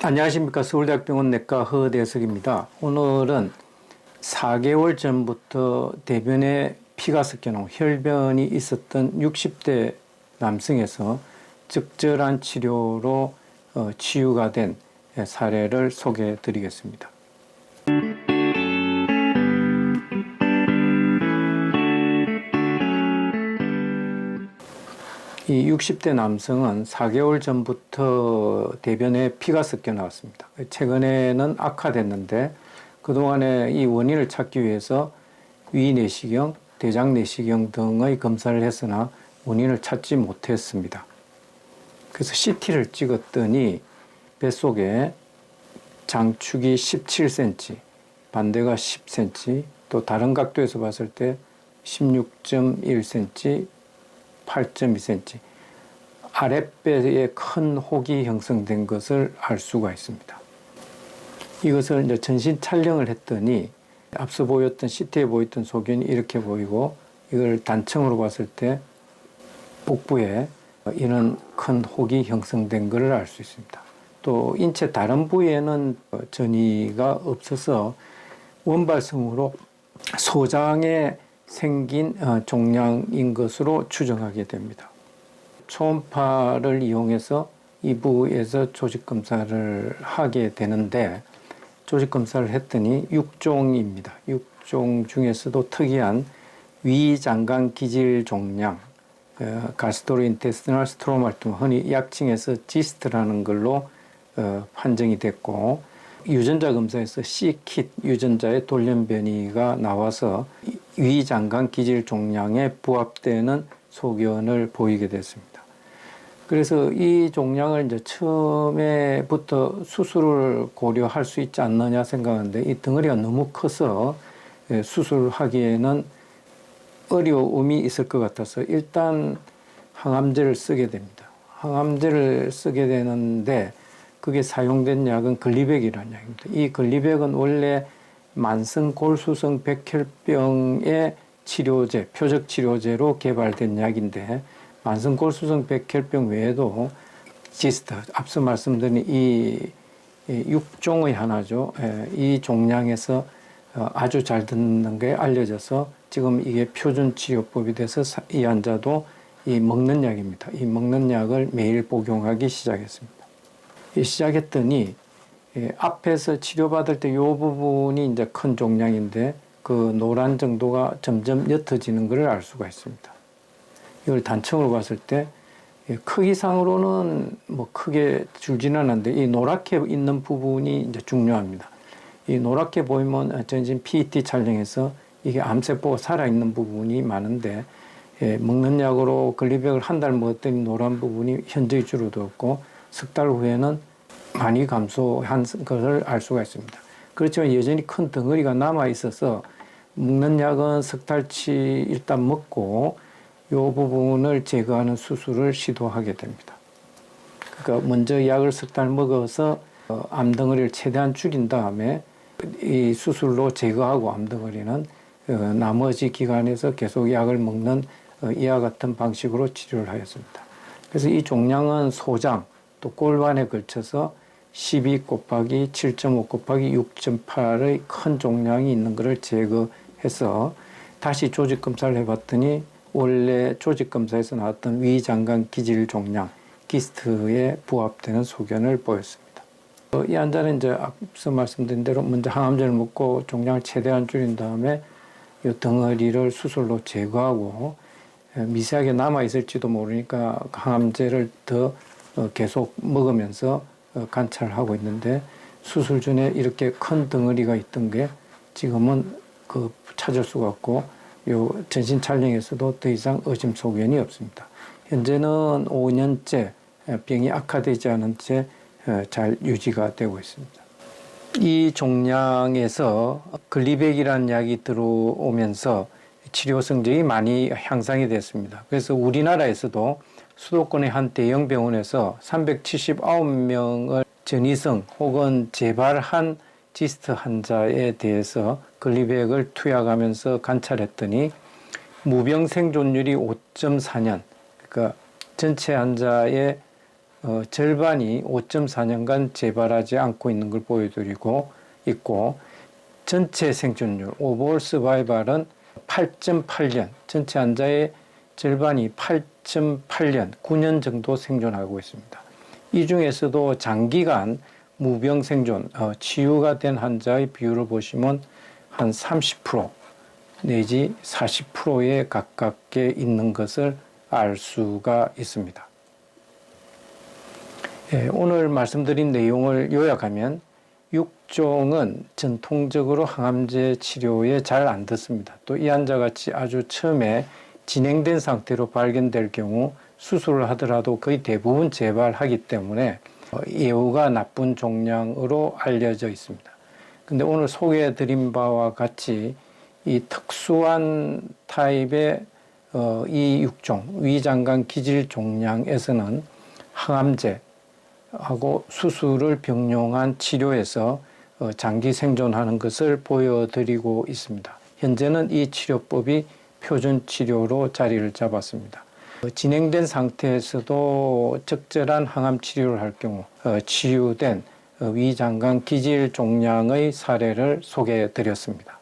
안녕하십니까. 서울대학병원 내과 허대석입니다. 오늘은 4개월 전부터 대변에 피가 섞여놓은 혈변이 있었던 60대 남성에서 적절한 치료로 치유가 된 사례를 소개해 드리겠습니다. 이 60대 남성은 4개월 전부터 대변에 피가 섞여 나왔습니다. 최근에는 악화됐는데 그동안에 이 원인을 찾기 위해서 위내시경, 대장내시경 등의 검사를 했으나 원인을 찾지 못했습니다. 그래서 CT를 찍었더니 뱃속에 장축이 17cm, 반대가 10cm, 또 다른 각도에서 봤을 때 16.1cm, 8.2cm 아랫배에 큰 혹이 형성된 것을 알 수가 있습니다. 이것을 이제 전신 촬영을 했더니 앞서 보였던 CT에 보였던 소견이 이렇게 보이고 이걸 단층으로 봤을 때 복부에 이런 큰 혹이 형성된 것을 알 수 있습니다. 또 인체 다른 부위에는 전이가 없어서 원발성으로 소장에 생긴 종양인 것으로 추정하게 됩니다. 초음파를 이용해서 이부에서 조직검사를 하게 되는데 조직검사를 했더니 6종입니다. 6종 중에서도 특이한 위장관 기질 종양, 가스트로인테스티널 스트로말툼, 흔히 약칭해서 지스트라는 걸로 판정이 됐고 유전자 검사에서 C킷 유전자의 돌연변이가 나와서 위장관 기질 종양에 부합되는 소견을 보이게 됐습니다. 그래서 이 종양을 이제 처음에부터 수술을 고려할 수 있지 않느냐 생각하는데 이 덩어리가 너무 커서 수술하기에는 어려움이 있을 것 같아서 일단 항암제를 쓰게 됩니다. 항암제를 쓰게 되는데 그게 사용된 약은 글리백이라는 약입니다. 이 글리백은 원래 만성 골수성 백혈병의 치료제, 표적 치료제로 개발된 약인데 만성 골수성 백혈병 외에도 지스트, 앞서 말씀드린 이 6종의 하나죠. 이 종양에서 아주 잘 듣는 게 알려져서 지금 이게 표준 치료법이 돼서 이 환자도 이 먹는 약입니다. 이 먹는 약을 매일 복용하기 시작했습니다. 시작했더니 앞에서 치료받을 때 이 부분이 이제 큰 종양인데 그 노란 정도가 점점 옅어지는 것을 알 수가 있습니다. 이걸 단층으로 봤을 때 크기상으로는 뭐 크게 줄지는 않는데 이 노랗게 있는 부분이 이제 중요합니다. 이 노랗게 보이면 전신 PET 촬영해서 이게 암세포가 살아있는 부분이 많은데 먹는 약으로 글리백을 한 달 먹었더니 노란 부분이 현저히 줄어들었고 석 달 후에는 많이 감소한 것을 알 수가 있습니다. 그렇지만 여전히 큰 덩어리가 남아 있어서 먹는 약은 석 달치 일단 먹고 이 부분을 제거하는 수술을 시도하게 됩니다. 그러니까 먼저 약을 석 달 먹어서 암덩어리를 최대한 줄인 다음에 이 수술로 제거하고 암덩어리는 나머지 기간에서 계속 약을 먹는 이와 같은 방식으로 치료를 하였습니다. 그래서 이 종양은 소장 또 골반에 걸쳐서 12 곱하기 7.5 곱하기 6.8의 큰 종양이 있는 것을 제거해서 다시 조직검사를 해봤더니 원래 조직검사에서 나왔던 위장관 기질 종양, 기스트에 부합되는 소견을 보였습니다. 이 환자는 이제 앞서 말씀드린 대로 먼저 항암제를 먹고 종양을 최대한 줄인 다음에 이 덩어리를 수술로 제거하고 미세하게 남아있을지도 모르니까 항암제를 더 계속 먹으면서 관찰하고 있는데 수술 전에 이렇게 큰 덩어리가 있던 게 지금은 찾을 수가 없고 요 전신 촬영에서도 더 이상 의심 소견이 없습니다. 현재는 5년째 병이 악화되지 않은 채 잘 유지가 되고 있습니다. 이 종양에서 글리백이라는 약이 들어오면서 치료 성적이 많이 향상이 됐습니다. 그래서 우리나라에서도 수도권의 한 대형 병원에서 379명을 전이성 혹은 재발한 지스트 환자에 대해서 글리백을 투약하면서 관찰했더니 무병 생존율이 5.4년, 그러니까 전체 환자의 절반이 5.4년간 재발하지 않고 있는 걸 보여드리고 있고, 전체 생존율, 오버올 서바이벌은 8.8년, 전체 환자의 절반이 8.8년, 9년 정도 생존하고 있습니다. 이 중에서도 장기간 무병 생존, 치유가 된 환자의 비율을 보시면 한 30% 내지 40%에 가깝게 있는 것을 알 수가 있습니다. 오늘 말씀드린 내용을 요약하면 육종은 전통적으로 항암제 치료에 잘 안 듣습니다. 또 이 환자같이 아주 처음에 진행된 상태로 발견될 경우 수술을 하더라도 거의 대부분 재발하기 때문에 예후가 나쁜 종양으로 알려져 있습니다. 근데 오늘 소개해드린 바와 같이 이 특수한 타입의 이 육종, 위장관 기질 종양에서는 항암제하고 수술을 병용한 치료에서 장기 생존하는 것을 보여드리고 있습니다. 현재는 이 치료법이 표준 치료로 자리를 잡았습니다. 진행된 상태에서도 적절한 항암 치료를 할 경우 치유된 위장관 기질 종양의 사례를 소개해 드렸습니다.